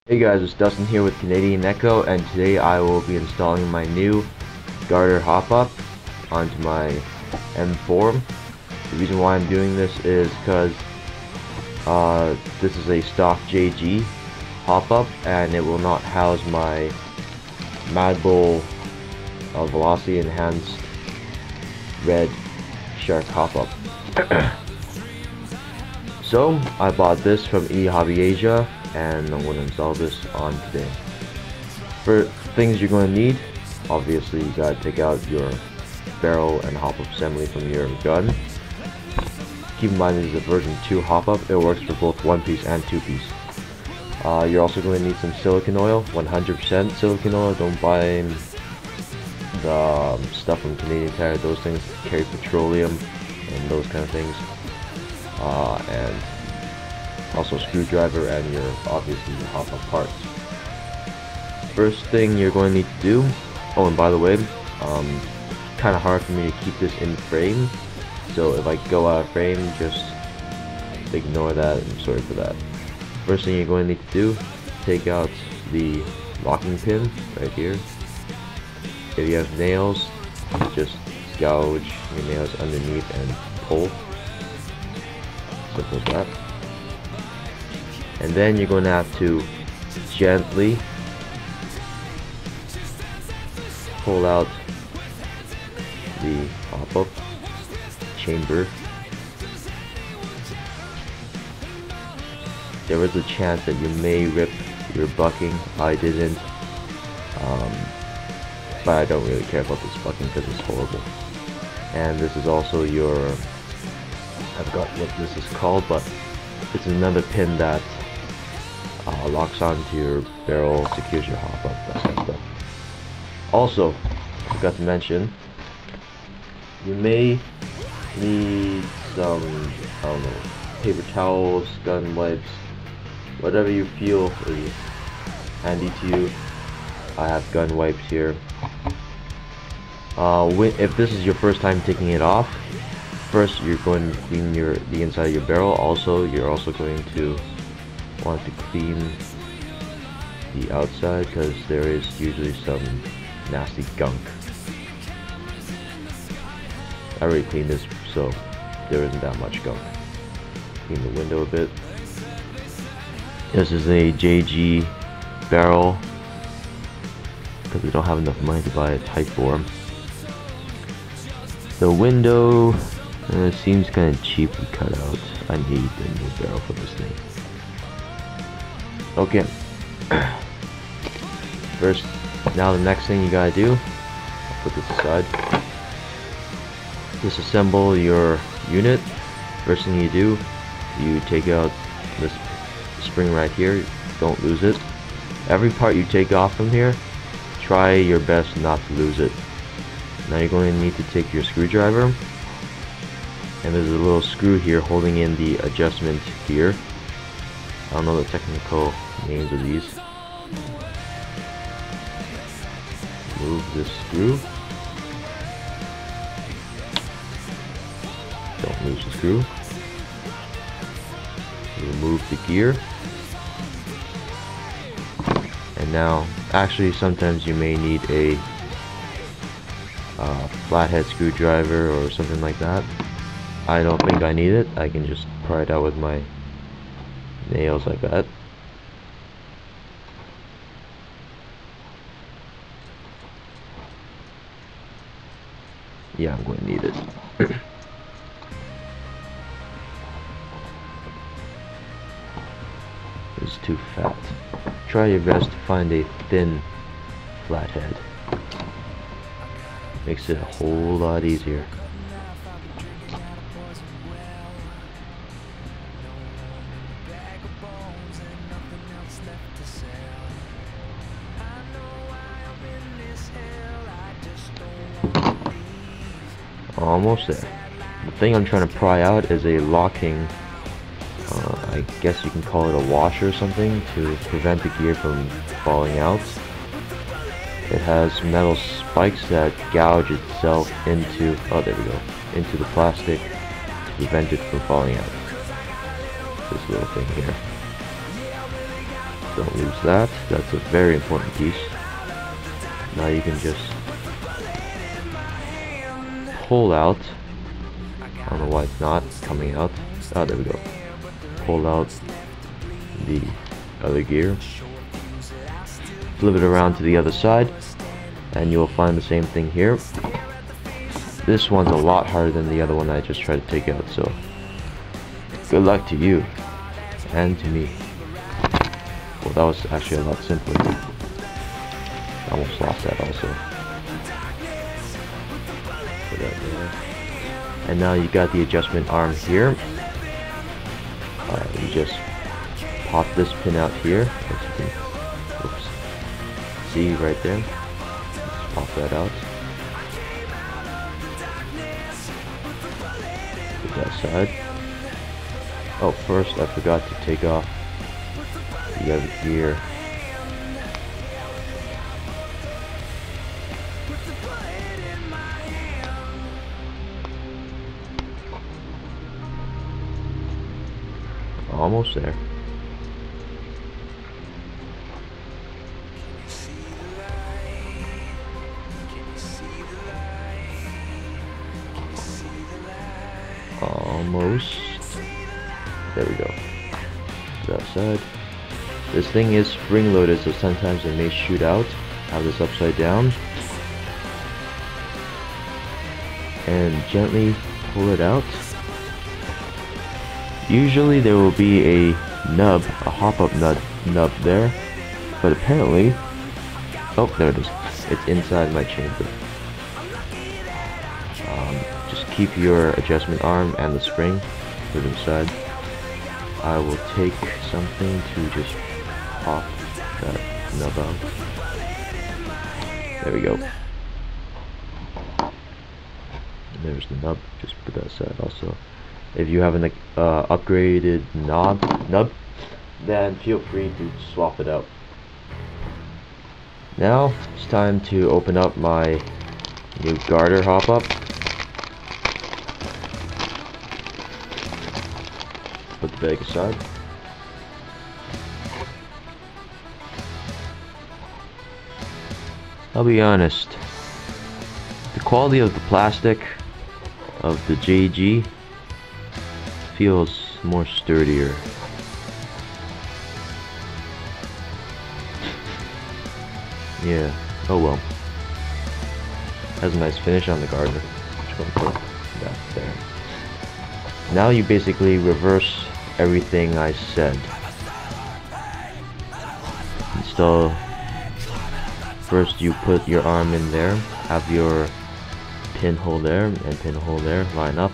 Hey guys, it's Dustin here with Canadian Echo, and today I will be installing my new garter hop-up onto my M4. The reason why I'm doing this is because this is a stock JG hop-up and it will not house my Mad Bull Velocity Enhanced Red Shark hop-up. So I bought this from eHobby Asia and I'm going to install this on today. For things you're going to need, obviously you got to take out your barrel and hop-up assembly from your gun. Keep in mind this is a version 2 hop-up. It works for both one piece and two piece. You're also going to need some silicone oil, 100% silicone oil. Don't buy the stuff from Canadian Tire. Those things carry petroleum and those kind of things. And also a screwdriver and your obviously your hop-up parts. First thing you're going to need to do, oh and by the way, kind of hard for me to keep this in frame, so if I go out of frame just ignore that, I'm sorry for that. First thing you're going to need to do, take out the locking pin right here. If you have nails, just gouge your nails underneath and pull. Simple as that. And then you're going to have to gently pull out the hop-up chamber. There is a chance that you may rip your bucking. I didn't, but I don't really care about this bucking because it's horrible. And this is also your, I forgot what this is called, but it's another pin that locks onto your barrel, secures your hop-up, that kind of stuff. Also, I forgot to mention, you may need some, I don't know, paper towels, gun wipes, whatever you feel is handy to you. I have gun wipes here. If this is your first time taking it off, first you're going to clean the inside of your barrel. Also, you're also going to want to clean the outside because there is usually some nasty gunk. I already cleaned this, so there isn't that much gunk. Clean the window a bit. This is a JG barrel because we don't have enough money to buy a Type 4. The window seems kind of cheaply cut out. I need a new barrel for this thing. Okay. First, now the next thing you gotta do, I'll put this aside. Disassemble your unit. First thing you do, you take out this spring right here. Don't lose it. Every part you take off from here, try your best not to lose it. Now you're going to need to take your screwdriver, and there's a little screw here holding in the adjustment gear. I don't know the technical names of these. Move this screw. Don't lose the screw. Remove the gear. And now, actually sometimes you may need a flathead screwdriver or something like that. I don't think I need it. I can just pry it out with my nails like that. Yeah, I'm going to need it. It's too fat. Try your best to find a thin flathead. Makes it a whole lot easier. Almost there. The thing I'm trying to pry out is a locking, I guess you can call it a washer or something, to prevent the gear from falling out. It has metal spikes that gouge itself into, oh there we go, into the plastic to prevent it from falling out. This little thing here. Don't lose that. That's a very important piece. Now you can just pull out. I don't know why it's not coming out. Ah, there we go. Pull out the other gear. Flip it around to the other side, and you'll find the same thing here. This one's a lot harder than the other one I just tried to take out, so good luck to you and to me. Well, that was actually a lot simpler. I almost lost that also. Put that there. And now you got the adjustment arm here. You just pop this pin out here. As you can, oops, see right there. Just pop that out. Put that aside. Oh, first I forgot to take off the other gear. Almost there. Almost. There we go. That side. This thing is spring loaded, so sometimes it may shoot out. Have this upside down. And gently pull it out. Usually there will be a nub, a hop-up nub there, but apparently, oh, there it is. It's inside my chamber. Just keep your adjustment arm and the spring put inside. I will take something to just pop that nub out. There we go. And there's the nub. Just put that aside also. If you have an upgraded nub, then feel free to swap it out. Now it's time to open up my new garter hop-up. Put the bag aside. I'll be honest, the quality of the plastic of the JG feels more sturdier. Yeah, oh well. Has a nice finish on the garter. Just gonna put that there. Now you basically reverse everything I said. Install. First you put your arm in there, have your pinhole there and pinhole there, line up.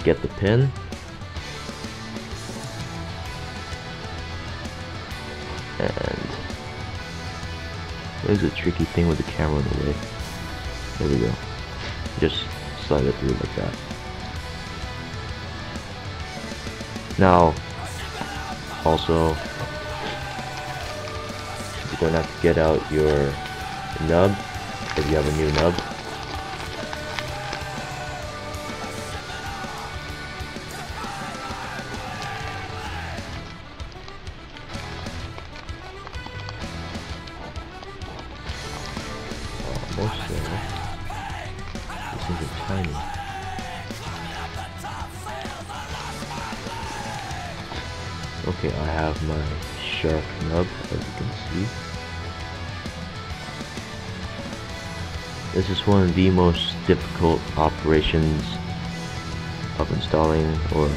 Get the pin. And there's a tricky thing with the camera in the way. There we go. Just slide it through like that. Now, also, you're going to have to get out your nub, if you have a new nub. Almost there. This things are tiny. Okay, I have my shark nub, as you can see. This is one of the most difficult operations of installing or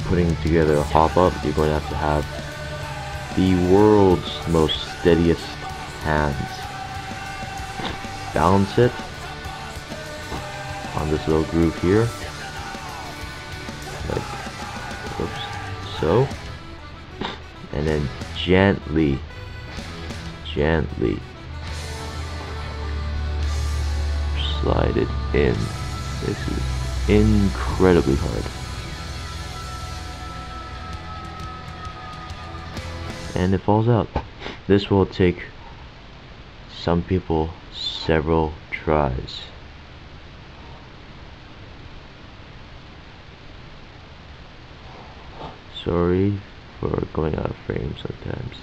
putting together a hop-up. You're going to have the world's most steadiest hands. Balance it on this little groove here, like oops, so, and then gently slide it in. This is incredibly hard, and it falls out. This will take some people several tries. Sorry for going out of frame sometimes.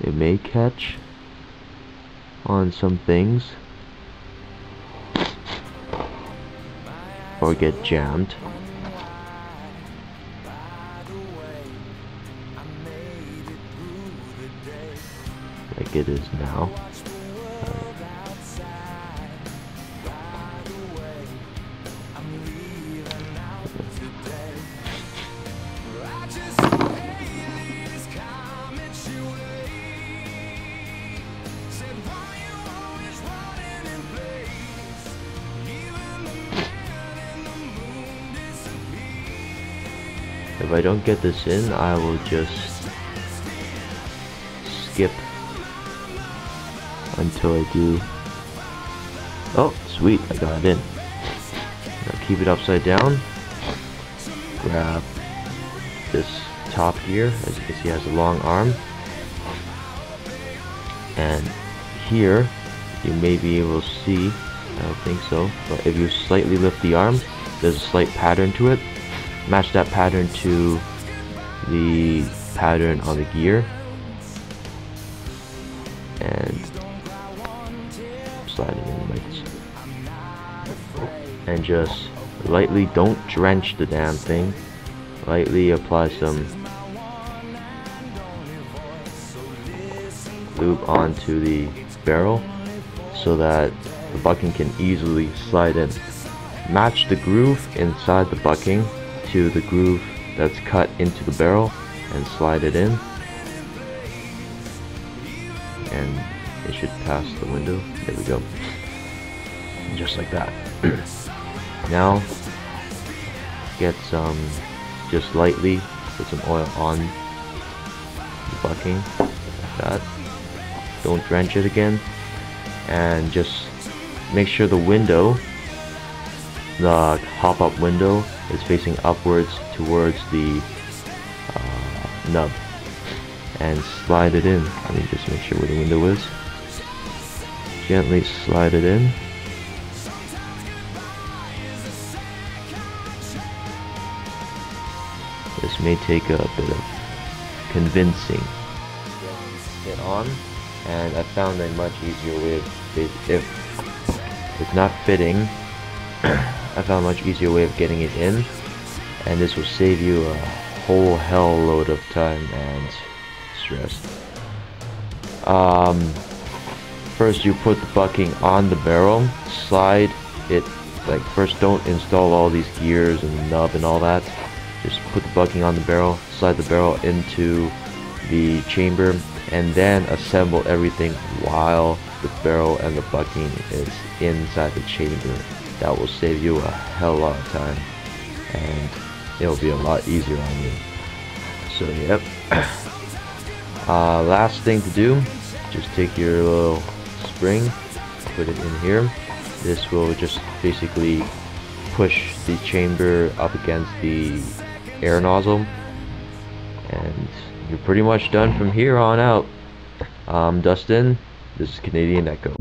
It may catch on some things or get jammed. Like it is now. If I don't get this in, I will just skip until I do. Oh, sweet, I got it in. Now keep it upside down. Grab this top gear. As you can see, it has a long arm. And here, you may be able to see, I don't think so, but if you slightly lift the arm, there's a slight pattern to it. Match that pattern to the pattern on the gear and slide it in like this. And just lightly, don't drench the damn thing. Lightly apply some lube onto the barrel so that the bucking can easily slide in. Match the groove inside the bucking to the groove that's cut into the barrel and slide it in, and it should pass the window. There we go. Just like that. Now get some, just lightly put some oil on the bucking like that. Don't drench it again, and just make sure the window, the hop-up window, is facing upwards towards the nub, and slide it in. Let me just make sure where the window is. Gently slide it in. This may take a bit of convincing. Get on, and I found a much easier way of, if it's not fitting, I found a much easier way of getting it in, and this will save you a whole hell load of time and stress. First you put the bucking on the barrel, slide it, like first don't install all these gears and nub and all that, just put the bucking on the barrel, slide the barrel into the chamber, and then assemble everything while the barrel and the bucking is inside the chamber. That will save you a hell lot of time, and it'll be a lot easier on you. So yep. Last thing to do, just take your little spring, put it in here. This will just basically push the chamber up against the air nozzle, and you're pretty much done from here on out. Dustin, this is Canadian Echo.